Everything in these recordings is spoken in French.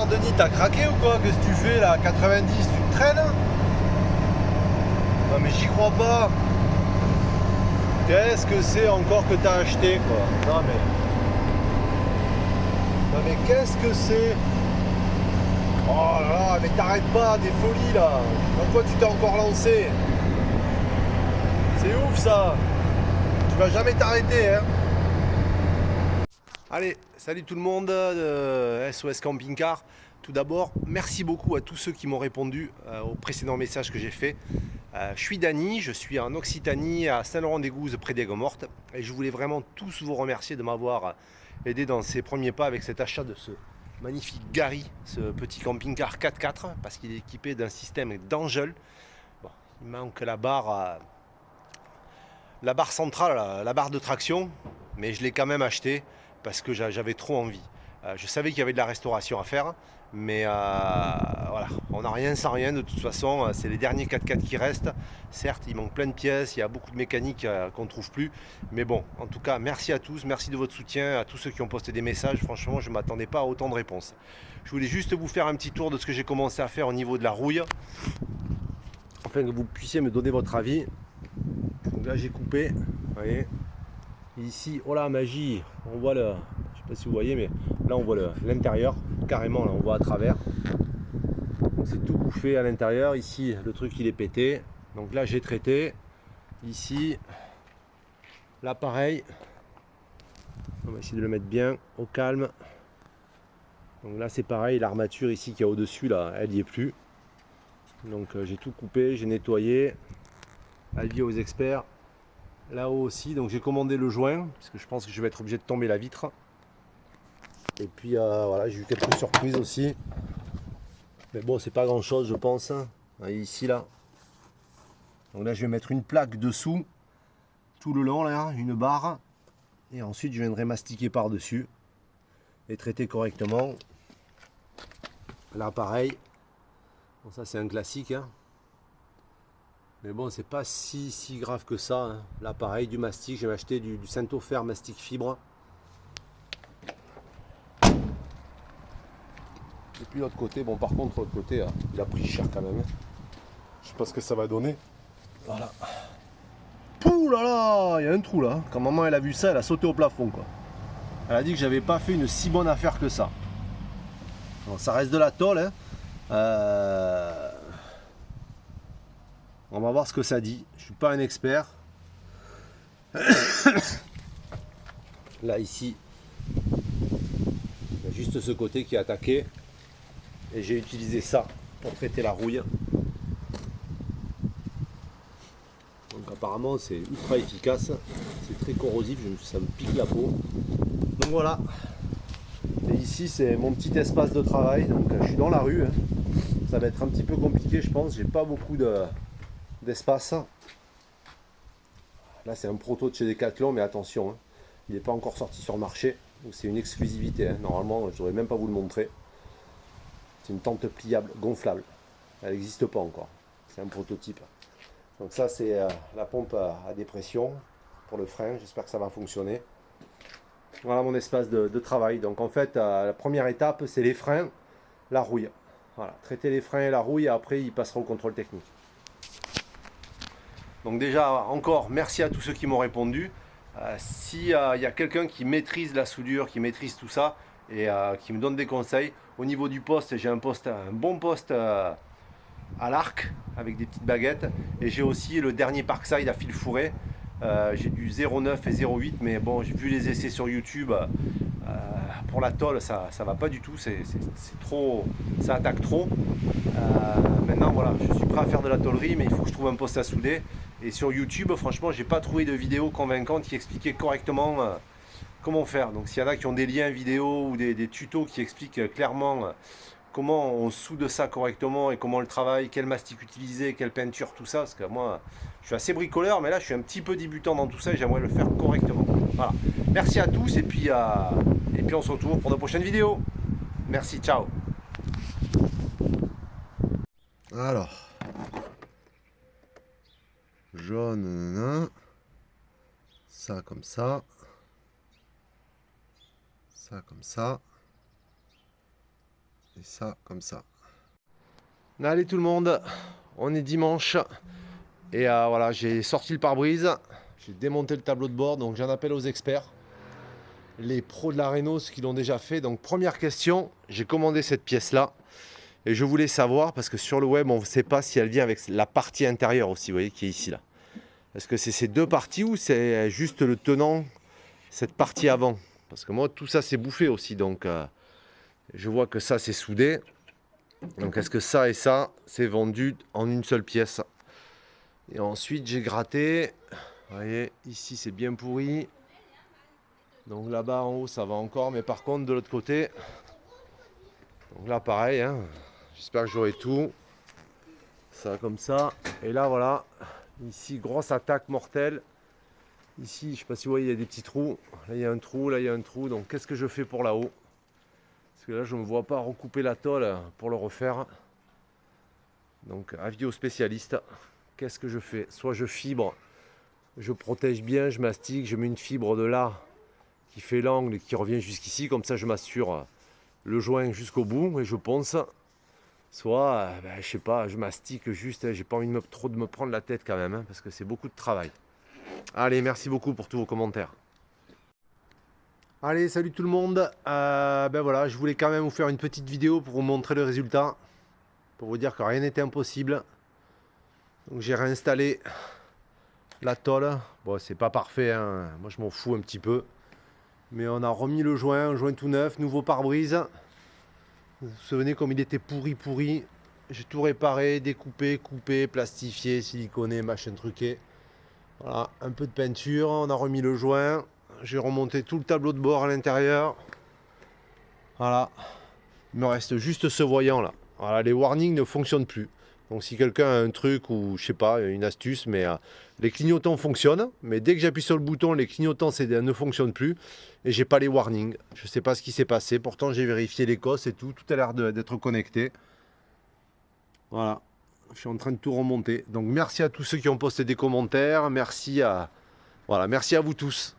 alors Denis, t'as craqué ou quoi? Qu'est-ce que tu fais là? 90, tu te traînes? Non mais j'y crois pas. Qu'est-ce que c'est encore que t'as acheté quoi? Non mais qu'est-ce que c'est? Oh là là, mais t'arrêtes pas, des folies là. Pourquoi tu t'es encore lancé? C'est ouf ça. Tu vas jamais t'arrêter hein. Allez, salut tout le monde de SOS Camping Car. Tout d'abord, merci beaucoup à tous ceux qui m'ont répondu au précédent message que j'ai fait. Je suis Dany, je suis en Occitanie, à Saint-Laurent-des-Gouzes, près d'Aigues-Mortes. Et je voulais vraiment tous vous remercier de m'avoir aidé dans ces premiers pas avec cet achat de ce magnifique Gary, ce petit camping-car 4x4, parce qu'il est équipé d'un système d'Angel. Bon, il manque la barre centrale, la barre de traction, mais je l'ai quand même acheté parce que j'avais trop envie. Je savais qu'il y avait de la restauration à faire, mais voilà, on n'a rien sans rien de toute façon. C'est les derniers 4x4 qui restent. Certes, il manque plein de pièces, il y a beaucoup de mécaniques qu'on ne trouve plus, mais bon, en tout cas, merci à tous, merci de votre soutien, à tous ceux qui ont posté des messages. Franchement, je ne m'attendais pas à autant de réponses. Je voulais juste vous faire un petit tour de ce que j'ai commencé à faire au niveau de la rouille, afin que vous puissiez me donner votre avis. Donc là j'ai coupé, vous voyez, ici, oh la magie, on voit le, je sais pas si vous voyez, mais là on voit l'intérieur, carrément là on voit à travers. Donc c'est tout bouffé à l'intérieur, ici le truc il est pété, donc là j'ai traité, ici, là pareil, on va essayer de le mettre bien au calme. Donc là c'est pareil, l'armature ici qui est au-dessus là, elle n'y est plus. Donc j'ai tout coupé, j'ai nettoyé, avis aux experts. Là-haut aussi, donc j'ai commandé le joint, parce que je pense que je vais être obligé de tomber la vitre. Et puis voilà, j'ai eu quelques surprises aussi. Mais bon, c'est pas grand chose, je pense. Ici, là. Donc là, je vais mettre une plaque dessous, tout le long, là, une barre. Et ensuite, je viendrai mastiquer par-dessus et traiter correctement. Là, pareil. Bon, ça, c'est un classique. Hein. Mais bon, c'est pas si grave que ça. Hein. Là, pareil, du mastic. J'ai acheté du Saint-Ofer mastic fibre. Et puis l'autre côté, bon par contre l'autre côté, il a pris cher quand même. Hein. Je sais pas ce que ça va donner. Voilà. Pouh là là, il y a un trou là. Quand maman elle a vu ça, elle a sauté au plafond quoi. Elle a dit que j'avais pas fait une si bonne affaire que ça. Bon, ça reste de la tôle. Hein. On va voir ce que ça dit. Je suis pas un expert. Là ici, il y a juste ce côté qui est attaqué. Et j'ai utilisé ça pour traiter la rouille. Donc apparemment c'est ultra efficace, c'est très corrosif, ça me pique la peau. Donc voilà. Et ici c'est mon petit espace de travail, donc je suis dans la rue. Hein. Ça va être un petit peu compliqué je pense, j'ai pas beaucoup d'espace. Là c'est un proto de chez Decathlon, mais attention, hein, il n'est pas encore sorti sur le marché, donc c'est une exclusivité. Hein. Normalement je devrais même pas vous le montrer. C'est une tente pliable, gonflable. Elle n'existe pas encore. C'est un prototype. Donc ça c'est la pompe à dépression pour le frein. J'espère que ça va fonctionner. Voilà mon espace de travail. Donc en fait la première étape c'est les freins, la rouille. Voilà, traiter les freins et la rouille et après il passera au contrôle technique. Donc déjà encore merci à tous ceux qui m'ont répondu. S'il y a quelqu'un qui maîtrise la soudure, qui maîtrise tout ça et qui me donne des conseils, au niveau du poste, j'ai un bon poste à l'arc avec des petites baguettes et j'ai aussi le dernier Parkside à fil fourré. J'ai du 0,9 et 0,8 mais bon j'ai vu les essais sur YouTube. Pour la tôle ça va pas du tout, c'est trop, ça attaque trop. Maintenant voilà, je suis prêt à faire de la tôlerie mais il faut que je trouve un poste à souder. Et sur YouTube, franchement, j'ai pas trouvé de vidéo convaincante qui expliquait correctement comment faire. Donc s'il y en a qui ont des liens vidéo ou des tutos qui expliquent clairement comment on soude ça correctement et comment on le travaille, quel mastic utiliser, quelle peinture, tout ça, parce que moi, je suis assez bricoleur, mais là, je suis un petit peu débutant dans tout ça et j'aimerais le faire correctement. Voilà. Merci à tous et puis on se retrouve pour de prochaines vidéos. Merci, ciao. Alors. Jaune, ça comme ça comme ça, et ça comme ça. Allez tout le monde, on est dimanche et voilà, j'ai sorti le pare-brise, j'ai démonté le tableau de bord, donc j'en appelle aux experts, les pros de la Renault, ceux qui l'ont déjà fait. Donc première question, j'ai commandé cette pièce là et je voulais savoir, parce que sur le web on ne sait pas si elle vient avec la partie intérieure aussi, vous voyez, qui est ici là. Est-ce que c'est ces deux parties ou c'est juste le tenant, cette partie avant? Parce que moi tout ça c'est bouffé aussi, donc je vois que ça c'est soudé. Donc est-ce que ça et ça c'est vendu en une seule pièce? Et ensuite j'ai gratté, vous voyez ici c'est bien pourri, donc là-bas en haut ça va encore, mais par contre de l'autre côté, donc là pareil, hein, j'espère que j'aurai tout, ça comme ça, et là voilà, ici grosse attaque mortelle, ici je ne sais pas si vous voyez il y a des petits trous, là il y a un trou, là il y a un trou, donc qu'est-ce que je fais pour là-haut? Parce que là je ne me vois pas recouper la tôle pour le refaire, donc avis aux spécialistes. Qu'est-ce que je fais? Soit je fibre, je protège bien, je mastique, je mets une fibre de là qui fait l'angle et qui revient jusqu'ici, comme ça je m'assure le joint jusqu'au bout et je ponce. Soit, je sais pas, je mastique juste, j'ai pas envie trop de me prendre la tête quand même, hein, parce que c'est beaucoup de travail. Allez, merci beaucoup pour tous vos commentaires. Allez, salut tout le monde. Voilà, je voulais quand même vous faire une petite vidéo pour vous montrer le résultat, pour vous dire que rien n'était impossible. Donc j'ai réinstallé la tôle. Bon, c'est pas parfait, hein. Moi je m'en fous un petit peu. Mais on a remis le joint, un joint tout neuf, nouveau pare-brise. Vous vous souvenez comme il était pourri. J'ai tout réparé, découpé, coupé, plastifié, siliconé, machin truqué. Voilà, un peu de peinture, on a remis le joint. J'ai remonté tout le tableau de bord à l'intérieur. Voilà. Il me reste juste ce voyant là. Voilà, les warnings ne fonctionnent plus. Donc si quelqu'un a un truc ou je sais pas, une astuce, mais les clignotants fonctionnent, mais dès que j'appuie sur le bouton, les clignotants ne fonctionnent plus et j'ai pas les warnings. Je sais pas ce qui s'est passé. Pourtant j'ai vérifié l'Écosse et tout a l'air d'être connecté. Voilà, je suis en train de tout remonter. Donc merci à tous ceux qui ont posté des commentaires, merci à vous tous.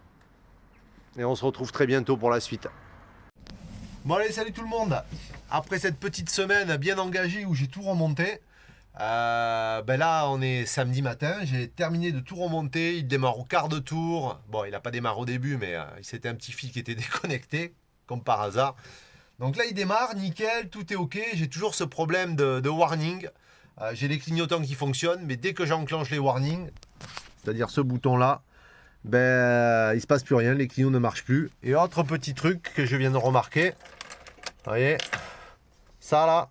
Et on se retrouve très bientôt pour la suite. Bon allez, salut tout le monde. Après cette petite semaine bien engagée où j'ai tout remonté, là on est samedi matin, j'ai terminé de tout remonter, il démarre au quart de tour. Bon, il n'a pas démarré au début, mais c'était un petit fil qui était déconnecté, comme par hasard. Donc là il démarre, nickel, tout est ok, j'ai toujours ce problème de warning. J'ai les clignotants qui fonctionnent, mais dès que j'enclenche les warnings, c'est-à-dire ce bouton là, il se passe plus rien, les clignots ne marchent plus. Et autre petit truc que je viens de remarquer, vous voyez, ça là,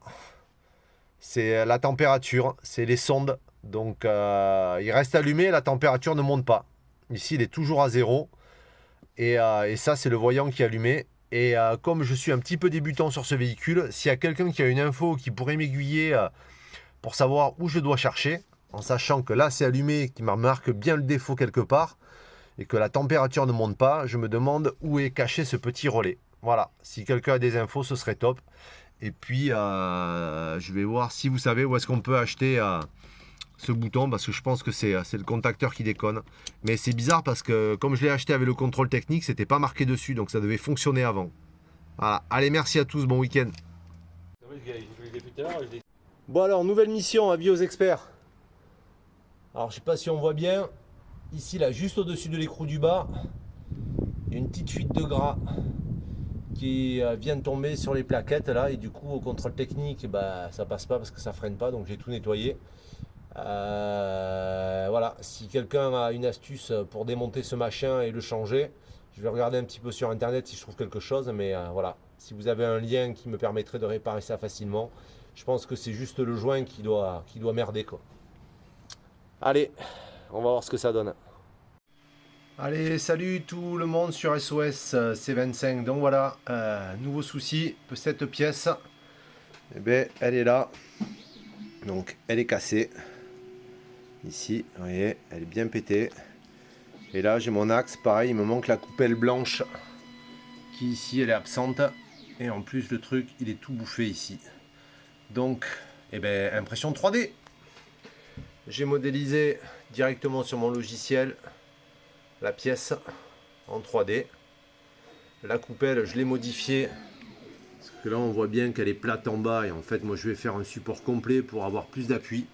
c'est la température, c'est les sondes. Donc il reste allumé, la température ne monte pas. Ici il est toujours à 0. Et ça c'est le voyant qui est allumé. Et comme je suis un petit peu débutant sur ce véhicule, s'il y a quelqu'un qui a une info qui pourrait m'aiguiller pour savoir où je dois chercher, en sachant que là c'est allumé, qui me marque bien le défaut quelque part, et que la température ne monte pas, je me demande où est caché ce petit relais. Voilà, si quelqu'un a des infos, ce serait top. Et puis, je vais voir si vous savez où est-ce qu'on peut acheter ce bouton, parce que je pense que c'est le contacteur qui déconne. Mais c'est bizarre parce que comme je l'ai acheté avec le contrôle technique, c'était pas marqué dessus, donc ça devait fonctionner avant. Voilà, allez, merci à tous, bon week-end. Bon alors, nouvelle mission, avis aux experts. Alors, je sais pas si on voit bien, ici là, juste au-dessus de l'écrou du bas, il y a une petite fuite de gras qui vient de tomber sur les plaquettes là, et du coup au contrôle technique ça passe pas parce que ça freine pas, donc j'ai tout nettoyé. Voilà, si quelqu'un a une astuce pour démonter ce machin et le changer, je vais regarder un petit peu sur internet si je trouve quelque chose, mais voilà, si vous avez un lien qui me permettrait de réparer ça facilement, je pense que c'est juste le joint qui doit merder quoi. Allez, on va voir ce que ça donne. Allez, salut tout le monde sur SOS C25. Donc voilà, nouveau souci, cette pièce, elle est là. Donc elle est cassée. Ici, vous voyez, elle est bien pétée. Et là, j'ai mon axe, pareil, il me manque la coupelle blanche qui ici, elle est absente. Et en plus, le truc, il est tout bouffé ici. Donc, impression 3D. J'ai modélisé directement sur mon logiciel la pièce en 3D. La coupelle, je l'ai modifiée. que là on voit bien qu'elle est plate en bas et en fait moi je vais faire un support complet pour avoir plus d'appui.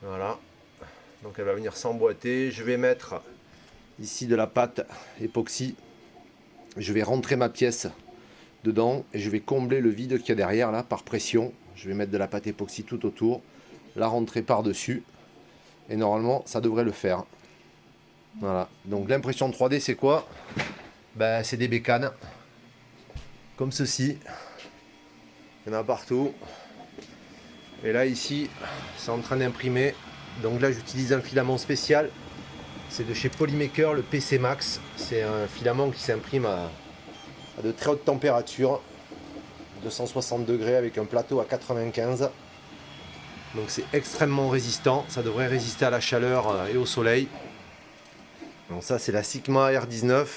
Voilà, donc elle va venir s'emboîter. Je vais mettre ici de la pâte époxy. Je vais rentrer ma pièce dedans et je vais combler le vide qu'il y a derrière là par pression. Je vais mettre de la pâte époxy tout autour, la rentrer par dessus et normalement ça devrait le faire. Voilà, donc l'impression 3D c'est quoi? Ben, c'est des bécanes comme ceci, il y en a partout. Et là ici c'est en train d'imprimer, donc là j'utilise un filament spécial, c'est de chez Polymaker, le PC Max. C'est un filament qui s'imprime à de très hautes températures, 260 degrés avec un plateau à 95. Donc c'est extrêmement résistant, ça devrait résister à la chaleur et au soleil. Donc ça c'est la Sigma R19.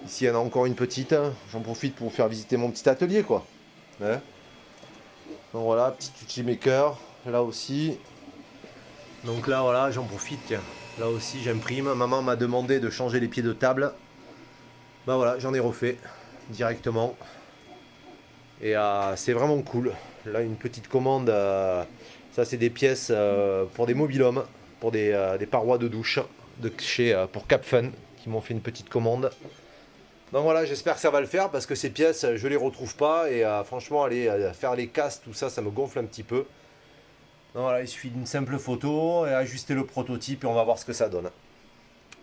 Ici il y en a encore une petite, j'en profite pour vous faire visiter mon petit atelier quoi. Ouais. Donc voilà, petit outil maker, là aussi. Donc là voilà, j'en profite, tiens. Là aussi j'imprime, maman m'a demandé de changer les pieds de table. Bah voilà, j'en ai refait directement. Et c'est vraiment cool. Là une petite commande, ça c'est des pièces pour des mobil-hommes, pour des parois de douche de chez pour Capfun qui m'ont fait une petite commande. Donc voilà, j'espère que ça va le faire parce que ces pièces je les retrouve pas et franchement aller faire les castes, tout ça, ça me gonfle un petit peu. Donc voilà, il suffit d'une simple photo et ajuster le prototype et on va voir ce que ça donne.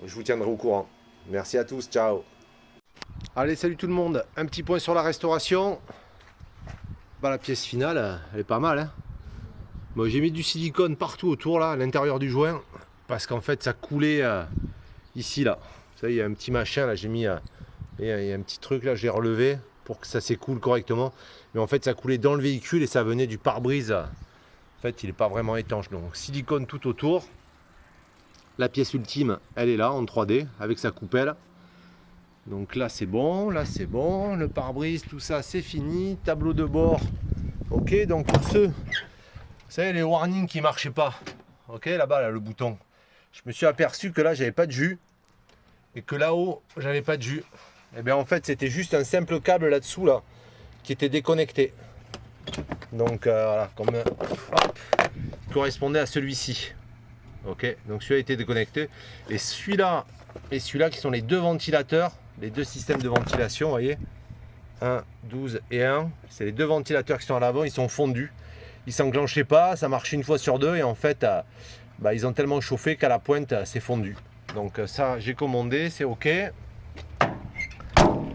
Je vous tiendrai au courant. Merci à tous, ciao. Allez, salut tout le monde. Un petit point sur la restauration. Bah, la pièce finale, elle est pas mal. Hein. Bon, j'ai mis du silicone partout autour, là, à l'intérieur du joint, parce qu'en fait, ça coulait ici, là. Vous savez, il y a un petit machin, là, j'ai mis... il y a un petit truc, là, j'ai relevé pour que ça s'écoule correctement. Mais en fait, ça coulait dans le véhicule et ça venait du pare-brise. En fait, il n'est pas vraiment étanche. Donc, silicone tout autour. La pièce ultime, elle est là, en 3D, avec sa coupelle. Donc là, c'est bon. Là, c'est bon. Le pare-brise, tout ça, c'est fini. Tableau de bord. Ok, donc pour ceux... Vous savez, les warnings qui ne marchaient pas. Ok, là-bas, là, le bouton. Je me suis aperçu que là, j'avais pas de jus. Et que là-haut, j'avais pas de jus. Et bien, en fait, c'était juste un simple câble là-dessous, là, qui était déconnecté. Donc, voilà, comme... hop, il correspondait à celui-ci. Ok, donc celui-là était déconnecté. Et celui-là qui sont les deux ventilateurs, les deux systèmes de ventilation, vous voyez. 1, 12 et 1. C'est les deux ventilateurs qui sont à l'avant, ils sont fondus. Ils s'enclenchaient pas, ça marche une fois sur deux. Et en fait, bah, ils ont tellement chauffé qu'à la pointe, c'est fondu. Donc ça, j'ai commandé, c'est ok.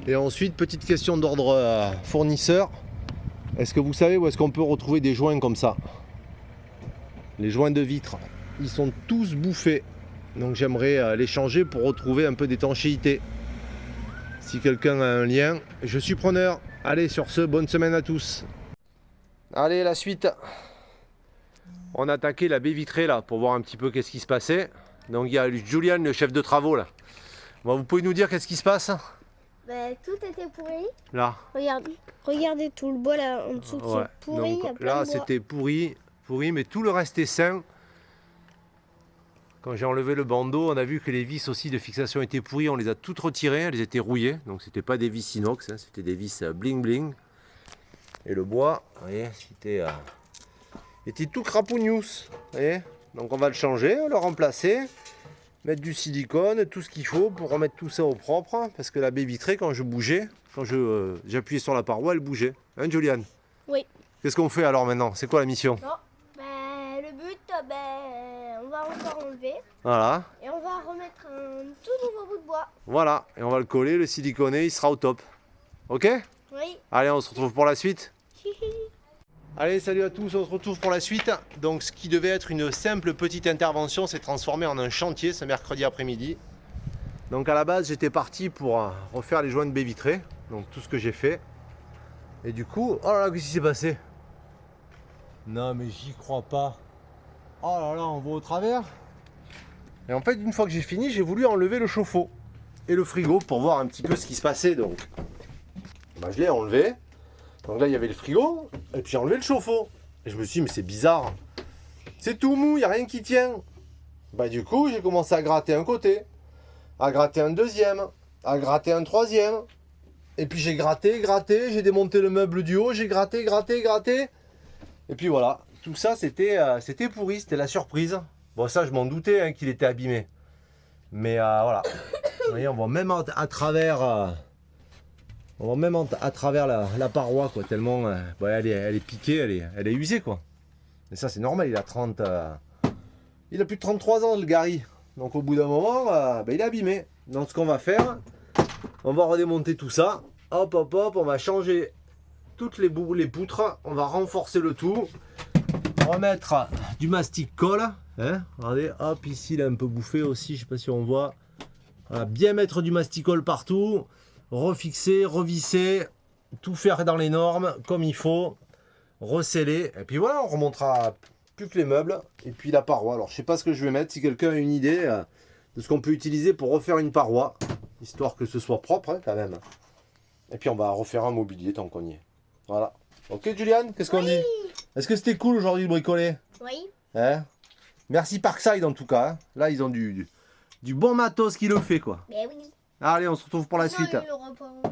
Et ensuite, petite question d'ordre fournisseur. Est-ce que vous savez où est-ce qu'on peut retrouver des joints comme ça? Les joints de vitre. Ils sont tous bouffés. Donc j'aimerais les changer pour retrouver un peu d'étanchéité. Si quelqu'un a un lien, je suis preneur. Allez, sur ce, bonne semaine à tous. Allez, la suite. On a attaqué la baie vitrée là pour voir un petit peu qu'est-ce qui se passait. Donc il y a Julian, le chef de travaux là. Bon, vous pouvez nous dire qu'est-ce qui se passe? Ben, tout était pourri. Là. Regardez tout le bois là en dessous qui est pourri. Donc, là c'était pourri, mais tout le reste est sain. Quand j'ai enlevé le bandeau, on a vu que les vis aussi de fixation étaient pourries. On les a toutes retirées, elles étaient rouillées. Donc c'était pas des vis inox, hein, c'était des vis bling bling. Et le bois, vous voyez, était tout crapougnos. Donc on va le changer, le remplacer, mettre du silicone, tout ce qu'il faut pour remettre tout ça au propre. Parce que la baie vitrée, quand je bougeais, quand j'appuyais sur la paroi, elle bougeait. Hein, Juliane? Oui. Qu'est-ce qu'on fait alors maintenant? C'est quoi la mission? Non. Ben, le but, on va encore enlever. Voilà. Et on va remettre un tout nouveau bout de bois. Voilà. Et on va le coller, le siliconer, il sera au top. Ok? Oui. Allez, on se retrouve pour la suite. Allez, salut à tous, on se retrouve pour la suite. Donc ce qui devait être une simple petite intervention s'est transformé en un chantier ce mercredi après-midi. Donc à la base, j'étais parti pour refaire les joints de baie vitrée. Donc tout ce que j'ai fait. Et du coup, oh là là, qu'est-ce qui s'est passé? Non mais j'y crois pas. Oh là là, on va au travers. Et en fait, une fois que j'ai fini, j'ai voulu enlever le chauffe-eau et le frigo pour voir un petit peu ce qui se passait. Donc bah, je l'ai enlevé. Donc là, il y avait le frigo, et puis j'ai enlevé le chauffe-eau. Et je me suis dit, mais c'est bizarre. C'est tout mou, il n'y a rien qui tient. Bah du coup, j'ai commencé à gratter un côté, à gratter un deuxième, à gratter un troisième. Et puis j'ai gratté, j'ai démonté le meuble du haut, j'ai gratté. Et puis voilà, tout ça c'était pourri, c'était la surprise. Bon ça je m'en doutais hein, qu'il était abîmé. Mais voilà, vous voyez on voit même à travers, la paroi quoi, tellement elle est piquée, elle est usée quoi. Et ça c'est normal, il a plus de 33 ans le Gary. Donc au bout d'un moment, il est abîmé. Donc ce qu'on va faire, on va redémonter tout ça. Hop, on va changer toutes les poutres. On va renforcer le tout. Remettre du mastic colle. Hein, regardez, hop, ici il est un peu bouffé aussi, je sais pas si on voit. Voilà, bien mettre du mastic colle partout. Refixer, revisser. Tout faire dans les normes, comme il faut. Resceller. Et puis voilà, on remontera plus que les meubles. Et puis la paroi. Alors je sais pas ce que je vais mettre. Si quelqu'un a une idée de ce qu'on peut utiliser pour refaire une paroi. Histoire que ce soit propre hein, quand même. Et puis on va refaire un mobilier tant qu'on y est. Voilà. Ok Juliane, qu'est-ce qu'on dit? Est-ce que c'était cool aujourd'hui de bricoler? Oui. Hein? Merci Parkside en tout cas. Hein. Là ils ont du bon matos qui le fait quoi. Mais oui. Allez, on se retrouve pour la Non, suite. il aura pas remonté.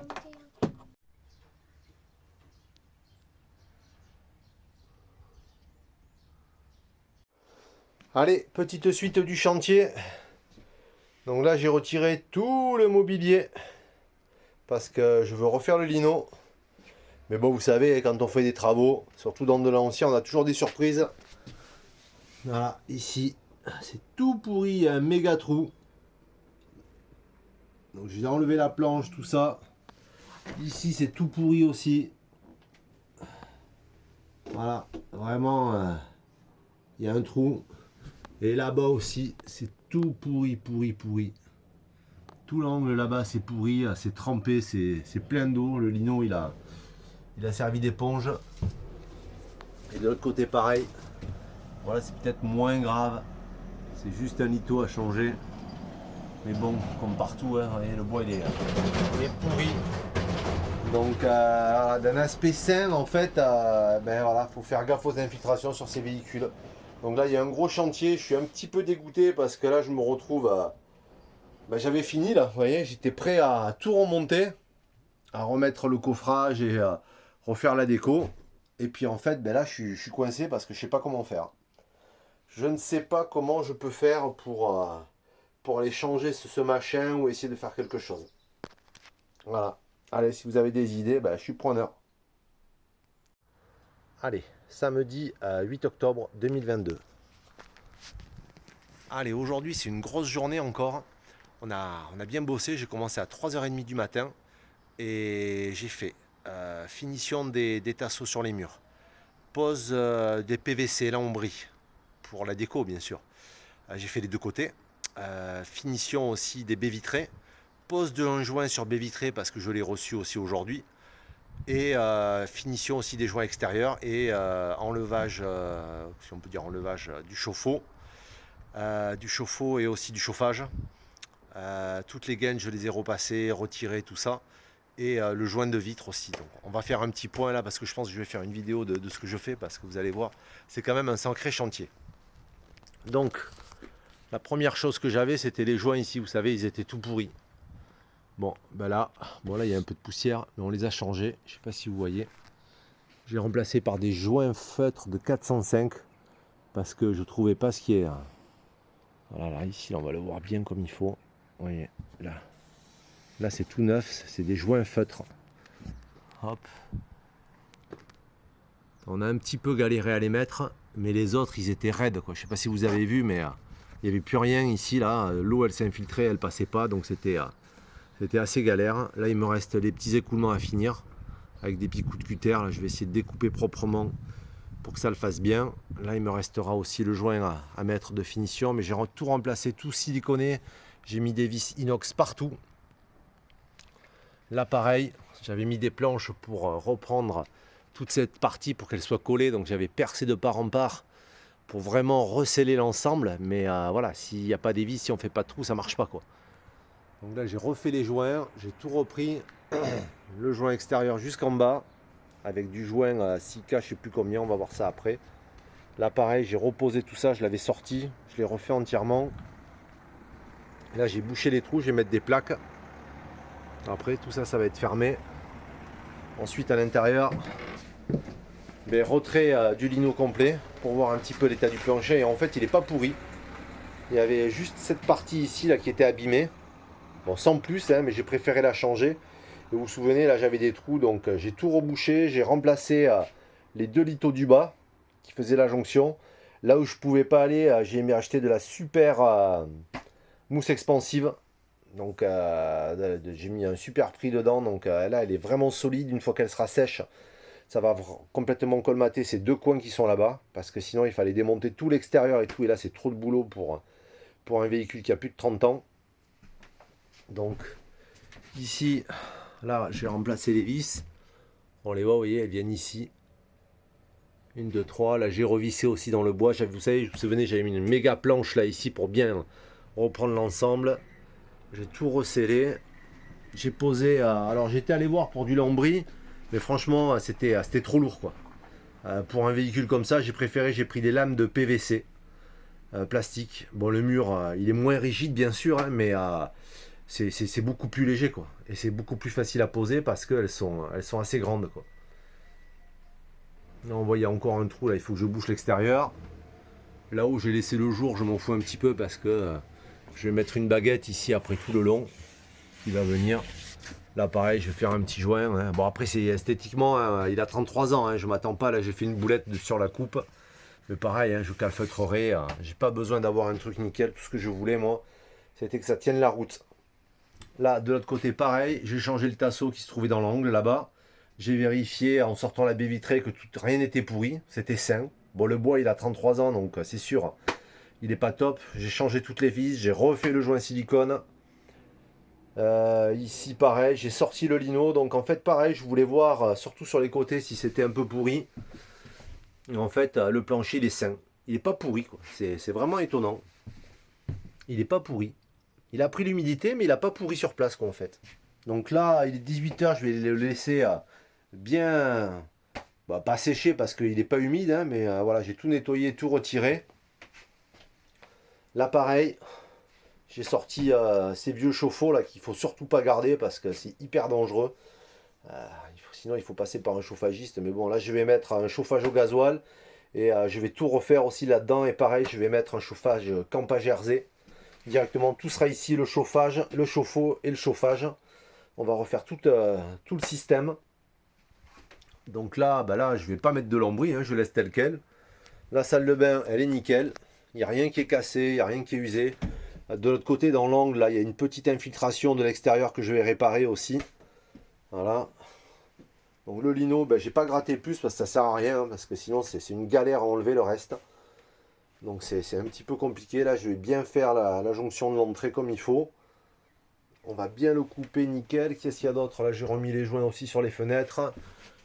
Allez, petite suite du chantier. Donc là j'ai retiré tout le mobilier. Parce que je veux refaire le lino. Mais bon, vous savez, quand on fait des travaux, surtout dans de l'ancien, on a toujours des surprises. Voilà, ici, c'est tout pourri, il y a un méga trou. Donc j'ai enlevé la planche, tout ça. Ici, c'est tout pourri aussi. Voilà, vraiment, il y a un trou. Et là-bas aussi, c'est tout pourri. Tout l'angle là-bas, c'est pourri, c'est trempé, c'est plein d'eau. Le lino, il a servi d'éponge. Et de l'autre côté, pareil. Voilà, c'est peut-être moins grave. C'est juste un lito à changer. Mais bon, comme partout, hein, voyez, le bois il est pourri. Donc, d'un aspect sain, en fait, voilà, faut faire gaffe aux infiltrations sur ces véhicules. Donc là, il y a un gros chantier. Je suis un petit peu dégoûté parce que là, je me retrouve j'avais fini là, vous voyez, j'étais prêt à tout remonter, à remettre le coffrage et refaire la déco. Et puis en fait, là, je suis coincé parce que je sais pas comment faire. Je ne sais pas comment je peux faire pour aller changer ce machin ou essayer de faire quelque chose. Voilà. Allez, si vous avez des idées, je suis preneur. Allez, samedi 8 octobre 2022. Allez, aujourd'hui c'est une grosse journée encore. On a bien bossé, j'ai commencé à 3h30 du matin et j'ai fait finition des tasseaux sur les murs, pose des PVC lambris pour la déco bien sûr. J'ai fait les deux côtés, finition aussi des baies vitrées, pose de un joint sur baie vitrée parce que je l'ai reçu aussi aujourd'hui et finition aussi des joints extérieurs et enlevage, si on peut dire enlevage du chauffe-eau et aussi du chauffage. Toutes les gaines je les ai repassées, retirées, tout ça. Et le joint de vitre aussi. Donc, on va faire un petit point là parce que je pense que je vais faire une vidéo de ce que je fais parce que vous allez voir, c'est quand même un sacré chantier. Donc, la première chose que j'avais, c'était les joints ici. Vous savez, ils étaient tout pourris. Bon, là, il y a un peu de poussière, mais on les a changés. Je ne sais pas si vous voyez. J'ai remplacé par des joints feutres de 405 parce que je ne trouvais pas ce qui est. Voilà, là, ici, on va le voir bien comme il faut. Vous voyez, là. Là, c'est tout neuf, c'est des joints feutres. Hop. On a un petit peu galéré à les mettre, mais les autres, ils étaient raides, quoi. Je ne sais pas si vous avez vu, mais il n'y avait plus rien ici, là. L'eau, elle s'est infiltrée, elle passait pas, donc c'était assez galère. Là, il me reste les petits écoulements à finir, avec des petits coups de cutter. Là, je vais essayer de découper proprement pour que ça le fasse bien. Là, il me restera aussi le joint à mettre de finition, mais j'ai tout remplacé, tout siliconé. J'ai mis des vis inox partout. Là pareil, j'avais mis des planches pour reprendre toute cette partie pour qu'elle soit collée. Donc j'avais percé de part en part pour vraiment resceller l'ensemble. Mais voilà, s'il n'y a pas des vis, si on ne fait pas de trou, ça ne marche pas quoi. Donc là j'ai refait les joints, j'ai tout repris. Le joint extérieur jusqu'en bas. Avec du joint 6K, je ne sais plus combien, on va voir ça après. Là pareil, j'ai reposé tout ça, je l'avais sorti. Je l'ai refait entièrement. Là j'ai bouché les trous, je vais mettre des plaques. Après tout ça, ça va être fermé. Ensuite à l'intérieur, retrait du lino complet pour voir un petit peu l'état du plancher. Et en fait il n'est pas pourri. Il y avait juste cette partie ici là qui était abîmée. Bon, sans plus, hein, mais j'ai préféré la changer. Et vous vous souvenez, là j'avais des trous, donc j'ai tout rebouché. J'ai remplacé les deux litos du bas qui faisaient la jonction. Là où je pouvais pas aller, j'ai acheté de la super mousse expansive. Donc j'ai mis un super prix dedans. Donc là elle est vraiment solide. Une fois qu'elle sera sèche, ça va complètement colmater ces deux coins qui sont là-bas. Parce que sinon il fallait démonter tout l'extérieur et tout. Et là c'est trop de boulot pour un véhicule qui a plus de 30 ans. Donc ici, là j'ai remplacé les vis. On les voit, vous voyez, elles viennent ici. 1, 2, 3. Là j'ai revissé aussi dans le bois. Vous savez, je vous souvenez, j'avais mis une méga planche là ici pour bien reprendre l'ensemble. J'ai tout rescellé. J'ai posé. Alors j'étais allé voir pour du lambris, mais franchement c'était trop lourd quoi. Pour un véhicule comme ça, j'ai pris des lames de PVC plastique. Bon, le mur il est moins rigide bien sûr, hein, mais c'est beaucoup plus léger quoi. Et c'est beaucoup plus facile à poser parce qu'elles sont assez grandes quoi. Là on voit il y a encore un trou là, il faut que je bouche l'extérieur. Là où j'ai laissé le jour, je m'en fous un petit peu parce que je vais mettre une baguette ici après tout le long qui va venir. Là pareil, je vais faire un petit joint. Hein. Bon après c'est esthétiquement, hein, il a 33 ans, hein, je m'attends pas, là j'ai fait une boulette sur la coupe. Mais pareil, hein, je calfeutrerai, j'ai pas besoin d'avoir un truc nickel, tout ce que je voulais moi, c'était que ça tienne la route. Là de l'autre côté pareil, j'ai changé le tasseau qui se trouvait dans l'angle là-bas. J'ai vérifié en sortant la baie vitrée que rien n'était pourri, c'était sain. Bon le bois il a 33 ans donc c'est sûr, il n'est pas top. J'ai changé toutes les vis, j'ai refait le joint silicone. Ici pareil, j'ai sorti le lino. Donc en fait pareil, je voulais voir surtout sur les côtés si c'était un peu pourri. Et en fait le plancher il est sain. Il n'est pas pourri quoi. C'est vraiment étonnant. Il n'est pas pourri. Il a pris l'humidité mais il n'a pas pourri sur place quoi en fait. Donc là il est 18 h, je vais le laisser bien... pas sécher parce qu'il n'est pas humide, hein, mais voilà, j'ai tout nettoyé, tout retiré. Là pareil, j'ai sorti ces vieux chauffe-eau là qu'il faut surtout pas garder parce que c'est hyper dangereux. Sinon il faut passer par un chauffagiste. Mais bon là je vais mettre un chauffage au gasoil et je vais tout refaire aussi là-dedans. Et pareil je vais mettre un chauffage Campa Jersey. Directement tout sera ici, le chauffage, le chauffe-eau et le chauffage. On va refaire tout le système. Donc là, là je vais pas mettre de lambris, hein, je laisse tel quel. La salle de bain elle est nickel. Il n'y a rien qui est cassé, il n'y a rien qui est usé. De l'autre côté, dans l'angle, là, il y a une petite infiltration de l'extérieur que je vais réparer aussi. Voilà. Donc le lino, j'ai pas gratté plus parce que ça sert à rien, parce que sinon c'est une galère à enlever le reste. Donc c'est un petit peu compliqué. Là, je vais bien faire la jonction de l'entrée comme il faut. On va bien le couper nickel. Qu'est-ce qu'il y a d'autre? Là, j'ai remis les joints aussi sur les fenêtres.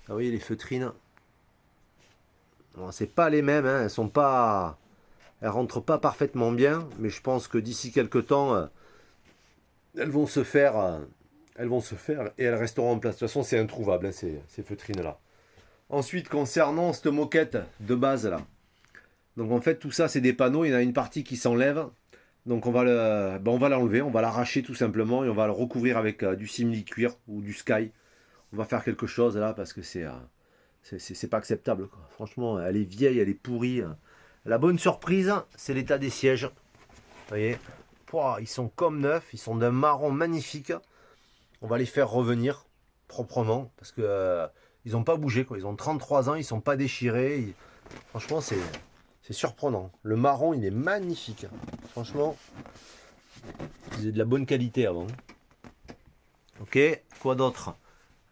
Ah oui, les feutrines. Bon, c'est pas les mêmes, hein. Elles rentrent pas parfaitement bien, mais je pense que d'ici quelques temps, elles vont se faire et elles resteront en place. De toute façon, c'est introuvable, hein, ces feutrines-là. Ensuite, concernant cette moquette de base là, donc en fait tout ça c'est des panneaux, il y en a une partie qui s'enlève, donc on va l'enlever, on va l'arracher tout simplement et on va le recouvrir avec du simili-cuir ou du sky. On va faire quelque chose là parce que c'est pas acceptable quoi. Franchement, elle est vieille, elle est pourrie. La bonne surprise, c'est l'état des sièges. Vous voyez, ils sont comme neufs, ils sont d'un marron magnifique. On va les faire revenir proprement parce que ils n'ont pas bougé quoi. Ils ont 33 ans, ils sont pas déchirés. Franchement, c'est surprenant. Le marron, il est magnifique. Franchement, ils ont de la bonne qualité avant. Ok, quoi d'autre?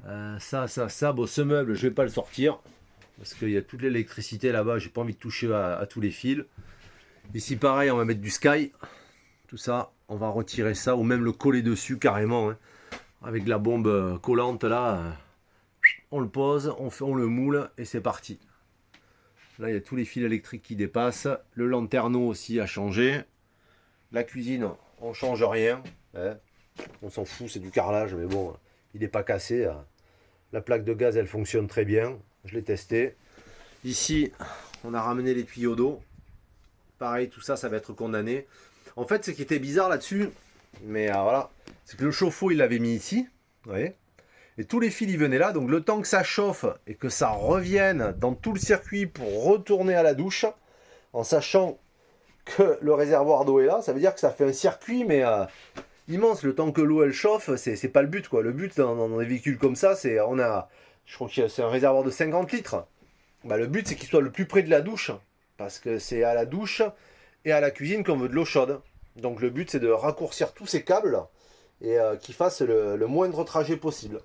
Bon, ce meuble, je vais pas le sortir parce qu'il y a toute l'électricité là-bas. J'ai pas envie de toucher à tous les fils. Ici, pareil, on va mettre du sky. Tout ça, on va retirer ça ou même le coller dessus carrément, hein, avec la bombe collante là. On le pose, on le moule et c'est parti. Là, il y a tous les fils électriques qui dépassent. Le lanterneau aussi a changé. La cuisine, on change rien. Hein. On s'en fout, c'est du carrelage, mais bon, il n'est pas cassé. La plaque de gaz, elle fonctionne très bien. Je l'ai testé. Ici, on a ramené les tuyaux d'eau. Pareil, tout ça, ça va être condamné. En fait, ce qui était bizarre là-dessus, mais voilà, c'est que le chauffe-eau, il l'avait mis ici. Vous voyez ? Et tous les fils ils venaient là, donc le temps que ça chauffe et que ça revienne dans tout le circuit pour retourner à la douche, en sachant que le réservoir d'eau est là, ça veut dire que ça fait un circuit mais immense. Le temps que l'eau elle chauffe, c'est pas le but quoi. Le but dans des véhicules comme ça, c'est je crois que c'est un réservoir de 50 litres. Bah, le but c'est qu'il soit le plus près de la douche, parce que c'est à la douche et à la cuisine qu'on veut de l'eau chaude. Donc le but c'est de raccourcir tous ces câbles et qu'ils fassent le moindre trajet possible.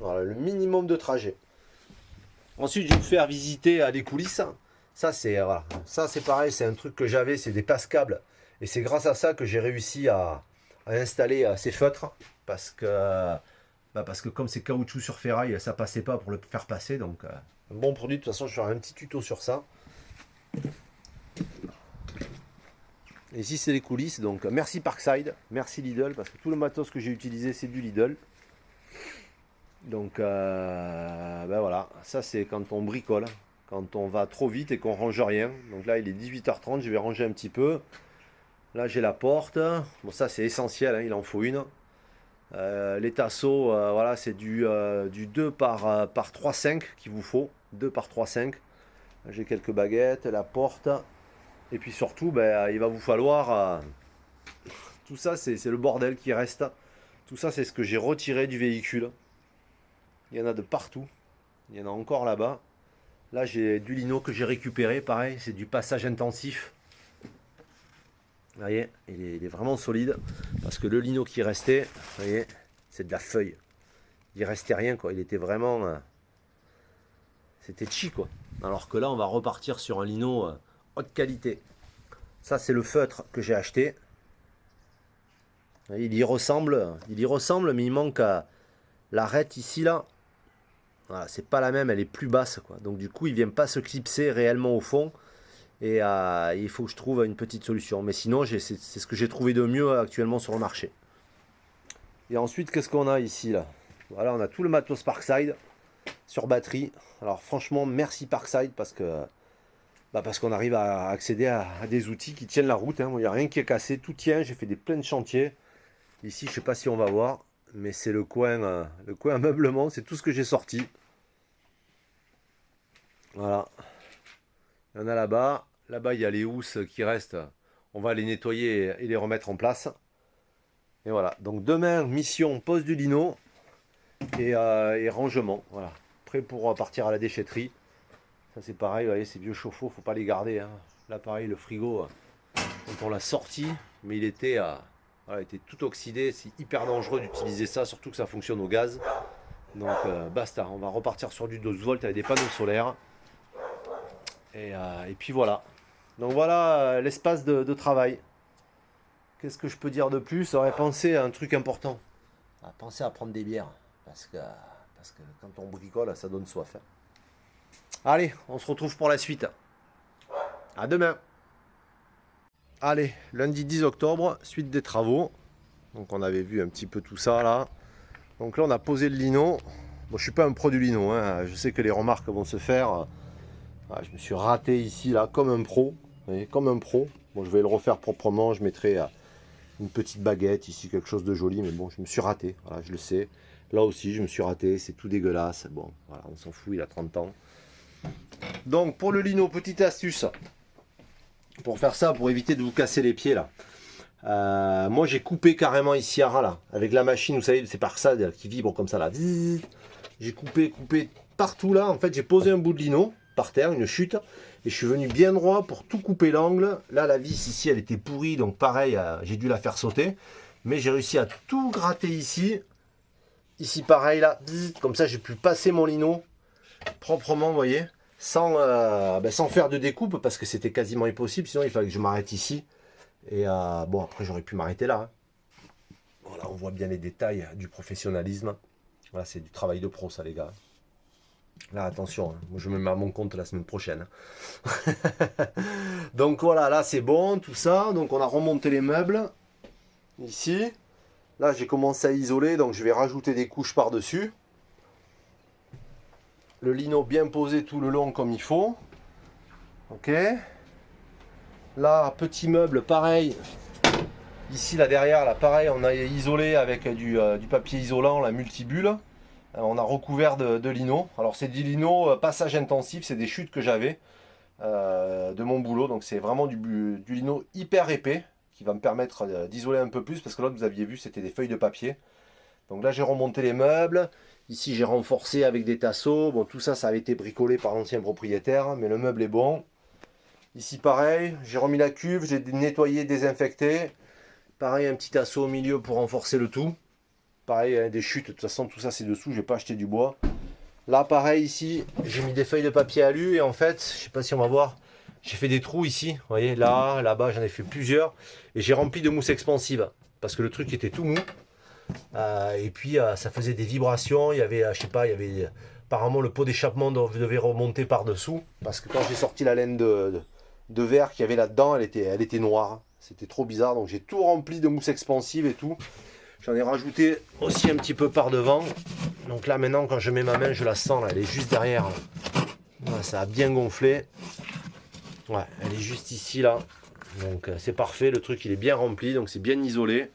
Voilà, le minimum de trajet. Ensuite, je vais vous faire visiter les coulisses. Ça, c'est voilà. Ça, c'est pareil, c'est un truc que j'avais, c'est des passe-câbles. Et c'est grâce à ça que j'ai réussi à installer ces feutres. Parce que comme c'est caoutchouc sur ferraille, ça passait pas pour le faire passer. Donc, un bon produit. De toute façon, je ferai un petit tuto sur ça. Et ici, c'est les coulisses. Donc, merci Parkside, merci Lidl, parce que tout le matos que j'ai utilisé, c'est du Lidl. Donc ben voilà, ça c'est quand on bricole, quand on va trop vite et qu'on range rien. Donc là il est 18h30, je vais ranger un petit peu. Là j'ai la porte, bon ça c'est essentiel, hein, il en faut une. Les tasseaux, voilà c'est du 2 par 3,5 qu'il vous faut, 2 par 3,5. J'ai quelques baguettes, la porte, et puis surtout ben, il va vous falloir, tout ça c'est le bordel qui reste. Tout ça c'est ce que j'ai retiré du véhicule. Il y en a de partout. Il y en a encore là-bas. Là, j'ai du lino que j'ai récupéré. Pareil, c'est du passage intensif. Vous voyez, il est vraiment solide. Parce que le lino qui restait, vous voyez, c'est de la feuille. Il restait rien, quoi. Il était vraiment... c'était chi, quoi. Alors que là, on va repartir sur un lino haute qualité. Ça, c'est le feutre que j'ai acheté. Vous voyez, il y ressemble, mais il manque l'arête ici, là. Voilà, c'est pas la même, elle est plus basse quoi. Donc du coup il vient pas se clipser réellement au fond. Et il faut que je trouve une petite solution. Mais sinon c'est ce que j'ai trouvé de mieux actuellement sur le marché. Et ensuite qu'est-ce qu'on a ici là? Voilà, on a tout le matos Parkside sur batterie. Alors franchement merci Parkside parce qu'on arrive à accéder à des outils qui tiennent la route. Hein. Il n'y a rien qui est cassé, tout tient, j'ai fait des pleins de chantiers. Ici je sais pas si on va voir. Mais c'est le coin ameublement, c'est tout ce que j'ai sorti. Voilà. Il y en a là-bas. Là-bas, il y a les housses qui restent. On va les nettoyer et les remettre en place. Et voilà. Donc demain, mission pose du lino et rangement. Voilà. Prêt pour partir à la déchetterie. Ça c'est pareil, vous voyez, ces vieux chauffe-eau, faut pas les garder. Hein. Là pareil, le frigo, quand on l'a sorti, mais il était... voilà, il était tout oxydé, c'est hyper dangereux d'utiliser ça, surtout que ça fonctionne au gaz. Donc basta, on va repartir sur du 12 volts avec des panneaux solaires. Et puis voilà. Donc voilà l'espace de travail. Qu'est-ce que je peux dire de plus? J'aurais pensé à un truc important. Pensez à prendre des bières. Parce que quand on bricole, ça donne soif. Hein. Allez, on se retrouve pour la suite. À demain. Allez, lundi 10 octobre, suite des travaux. Donc on avait vu un petit peu tout ça là. Donc là on a posé le lino. Bon, je suis pas un pro du lino, hein. Je sais que les remarques vont se faire. Ah, je me suis raté ici là comme un pro. Vous voyez, comme un pro. Bon, je vais le refaire proprement. Je mettrai une petite baguette ici, quelque chose de joli. Mais bon, je me suis raté. Voilà, je le sais. Là aussi, je me suis raté. C'est tout dégueulasse. Bon, voilà, on s'en fout. Il a 30 ans. Donc pour le lino, petite astuce. Pour faire ça, pour éviter de vous casser les pieds là. Moi j'ai coupé carrément ici à ras là. Avec la machine, vous savez, c'est par ça qui vibre comme ça là. J'ai coupé partout là. En fait, j'ai posé un bout de lino par terre, une chute. Et je suis venu bien droit pour tout couper l'angle. Là, la vis ici, elle était pourrie. Donc pareil, j'ai dû la faire sauter. Mais j'ai réussi à tout gratter ici. Ici pareil là. Comme ça, j'ai pu passer mon lino proprement, vous voyez. Sans faire de découpe parce que c'était quasiment impossible, sinon il fallait que je m'arrête ici et bon après j'aurais pu m'arrêter là hein. Voilà, on voit bien les détails du professionnalisme. Voilà, c'est du travail de pro ça les gars. Là attention, hein. Moi, je me mets à mon compte la semaine prochaine. Donc voilà, là c'est bon tout ça. Donc on a remonté les meubles ici. Là j'ai commencé à isoler, donc je vais rajouter des couches par dessus. Le lino bien posé tout le long comme il faut. Ok. Là, petit meuble, pareil. Ici, là derrière, là pareil, on a isolé avec du papier isolant, la multibulle. On a recouvert de lino. Alors c'est du lino passage intensif, c'est des chutes que j'avais de mon boulot. Donc c'est vraiment du lino hyper épais qui va me permettre d'isoler un peu plus parce que l'autre vous aviez vu c'était des feuilles de papier. Donc là j'ai remonté les meubles. Ici j'ai renforcé avec des tasseaux. Bon tout ça ça avait été bricolé par l'ancien propriétaire mais le meuble est bon. Ici pareil, j'ai remis la cuve, j'ai nettoyé, désinfecté. Pareil un petit tasseau au milieu pour renforcer le tout. Pareil, hein, des chutes, de toute façon tout ça c'est dessous, j'ai pas acheté du bois. Là pareil ici, j'ai mis des feuilles de papier alu et en fait, je sais pas si on va voir, j'ai fait des trous ici, vous voyez, là, là-bas j'en ai fait plusieurs. Et j'ai rempli de mousse expansive, parce que le truc était tout mou. Et puis ça faisait des vibrations, il y avait, je sais pas, il y avait apparemment le pot d'échappement devait remonter par-dessous. Parce que quand j'ai sorti la laine de verre qu'il y avait là-dedans, elle était noire. C'était trop bizarre, donc j'ai tout rempli de mousse expansive et tout. J'en ai rajouté aussi un petit peu par devant. Donc là maintenant quand je mets ma main je la sens là, elle est juste derrière. Voilà, ça a bien gonflé. Ouais, elle est juste ici là. Donc c'est parfait, le truc il est bien rempli, donc c'est bien isolé.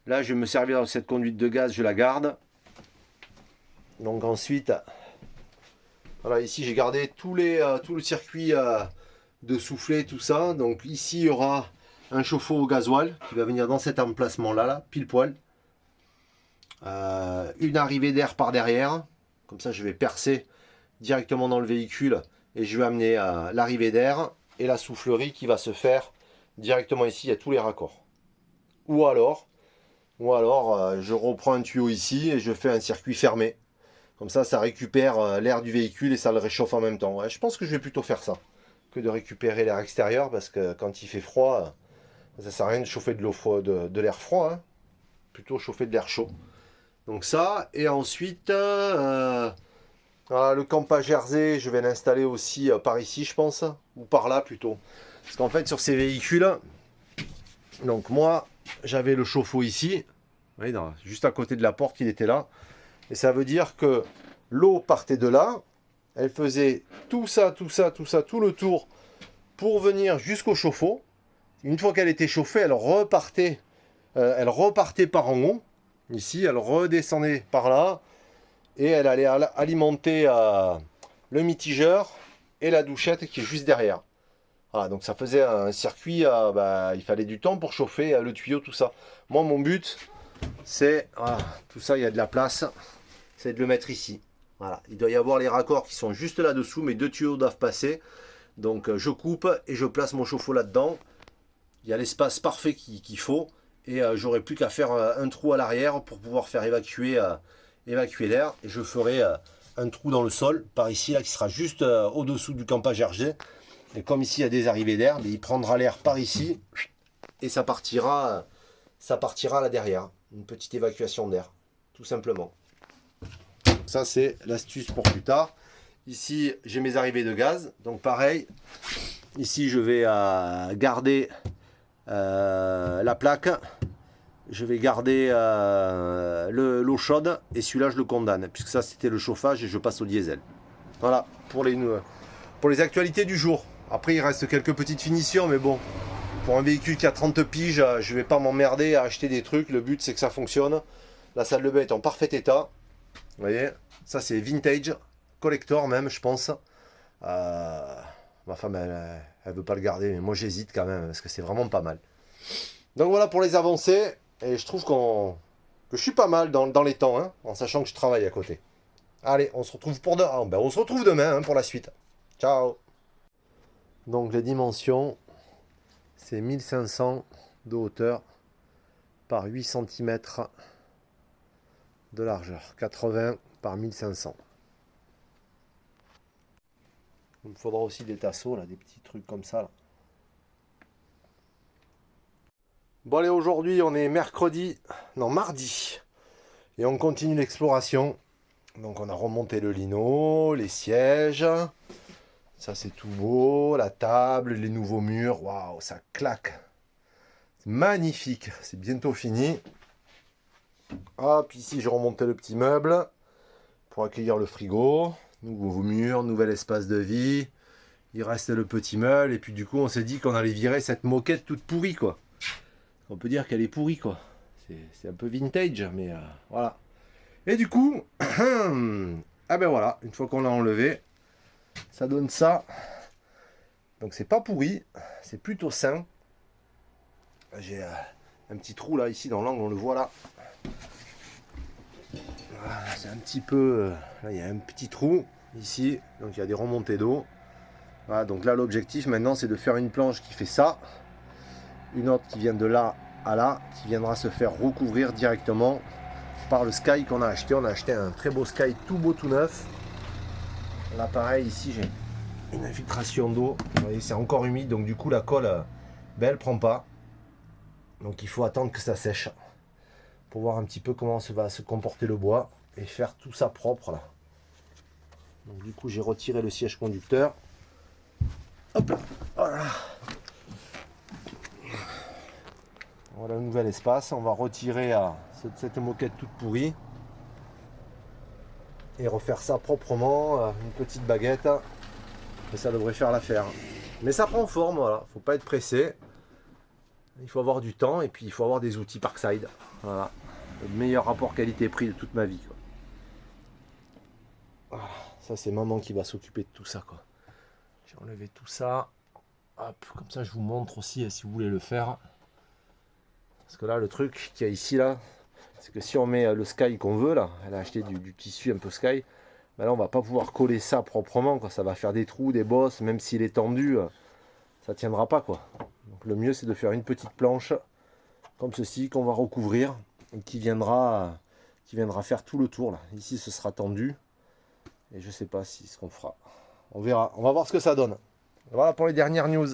Là je vais me servir de cette conduite de gaz, je la garde. Donc ensuite, voilà ici j'ai gardé tout le circuit de soufflet, tout ça. Donc ici il y aura un chauffe-eau au gasoil qui va venir dans cet emplacement là, pile poil. Une arrivée d'air par derrière, comme ça je vais percer directement dans le véhicule et je vais amener l'arrivée d'air et la soufflerie qui va se faire directement ici, il y a tous les raccords. Ou alors je reprends un tuyau ici et je fais un circuit fermé. Comme ça récupère l'air du véhicule et ça le réchauffe en même temps. Ouais, je pense que je vais plutôt faire ça que de récupérer l'air extérieur parce que quand il fait froid, ça sert à rien de chauffer de l'air froid, hein. Plutôt chauffer de l'air chaud. Donc ça, et ensuite, voilà, le Campa Jersey, je vais l'installer aussi par ici, je pense, ou par là plutôt. Parce qu'en fait, sur ces véhicules, donc moi, j'avais le chauffe-eau ici, vous voyez, juste à côté de la porte, il était là. Et ça veut dire que l'eau partait de là, elle faisait tout ça, tout le tour pour venir jusqu'au chauffe-eau. Une fois qu'elle était chauffée, elle repartait par en haut. Ici, elle redescendait par là et elle allait alimenter le mitigeur et la douchette qui est juste derrière. Voilà, donc ça faisait un circuit, il fallait du temps pour chauffer le tuyau, tout ça. Moi, mon but, c'est, voilà, tout ça, il y a de la place, c'est de le mettre ici. Voilà, il doit y avoir les raccords qui sont juste là-dessous, mes deux tuyaux doivent passer. Donc je coupe et je place mon chauffe-eau là-dedans. Il y a l'espace parfait qu'il faut. Et j'aurai plus qu'à faire un trou à l'arrière pour pouvoir faire évacuer l'air. Et je ferai un trou dans le sol par ici là qui sera juste au-dessous du Campa Jersey. Et comme ici il y a des arrivées d'air, il prendra l'air par ici et ça partira là derrière. Une petite évacuation d'air, tout simplement. Ça c'est l'astuce pour plus tard. Ici j'ai mes arrivées de gaz, donc pareil. Ici je vais garder la plaque, je vais garder l'eau chaude et celui-là je le condamne puisque ça c'était le chauffage et je passe au diesel. Voilà pour les actualités du jour. Après il reste quelques petites finitions mais bon, pour un véhicule qui a 30 piges je vais pas m'emmerder à acheter des trucs. Le but c'est que ça fonctionne. La salle de bain est en parfait état, vous voyez, ça c'est vintage, collector même je pense. Ma femme elle veut pas le garder mais moi j'hésite quand même parce que c'est vraiment pas mal. Donc voilà pour les avancées et je trouve que je suis pas mal dans les temps, hein, en sachant que je travaille à côté. Allez, on se retrouve on se retrouve demain hein, pour la suite. Ciao. Donc les dimensions, c'est 1500 de hauteur par 8 cm de largeur, 80 par 1500. Il me faudra aussi des tasseaux, là, des petits trucs comme ça. Là. Bon allez, aujourd'hui on est mardi. Et on continue l'exploration. Donc on a remonté le lino, les sièges. Ça c'est tout beau, la table, les nouveaux murs. Waouh, ça claque. C'est magnifique, c'est bientôt fini. Hop, ici j'ai remonté le petit meuble pour accueillir le frigo. Nouveaux murs, nouvel espace de vie. Il reste le petit meuble. Et puis du coup on s'est dit qu'on allait virer cette moquette toute pourrie quoi. On peut dire qu'elle est pourrie quoi. C'est un peu vintage mais voilà. Et du coup, ah ben voilà, une fois qu'on l'a enlevé, ça donne ça. Donc c'est pas pourri, c'est plutôt sain. J'ai un petit trou là, ici dans l'angle, on le voit là. Voilà, c'est un petit peu... là, il y a un petit trou ici, donc il y a des remontées d'eau. Voilà, donc là, l'objectif maintenant, c'est de faire une planche qui fait ça. Une autre qui vient de là à là, qui viendra se faire recouvrir directement par le Sky qu'on a acheté. On a acheté un très beau Sky tout beau, tout neuf. Là, pareil, ici, j'ai une infiltration d'eau. Vous voyez, c'est encore humide, donc du coup, la colle, ben, elle prend pas. Donc il faut attendre que ça sèche pour voir un petit peu comment va se comporter le bois et faire tout ça propre là. Donc du coup j'ai retiré le siège conducteur. Hop là, voilà. Voilà le nouvel espace. On va retirer cette moquette toute pourrie et refaire ça proprement, une petite baguette, et ça devrait faire l'affaire. Mais ça prend forme, voilà, faut pas être pressé. Il faut avoir du temps et puis il faut avoir des outils Parkside. Voilà. Le meilleur rapport qualité-prix de toute ma vie, quoi. Voilà. Ça c'est maman qui va s'occuper de tout ça, quoi. J'ai enlevé tout ça. Hop, comme ça je vous montre aussi si vous voulez le faire. Parce que là le truc qu'il y a ici là, c'est que si on met le Sky qu'on veut là, elle a acheté du tissu un peu Sky, ben là on va pas pouvoir coller ça proprement, quoi. Ça va faire des trous, des bosses, même s'il est tendu, ça tiendra pas, quoi. Donc le mieux c'est de faire une petite planche comme ceci qu'on va recouvrir et qui viendra faire tout le tour là. Ici ce sera tendu et je sais pas si ce qu'on fera. On verra, on va voir ce que ça donne. Voilà pour les dernières news.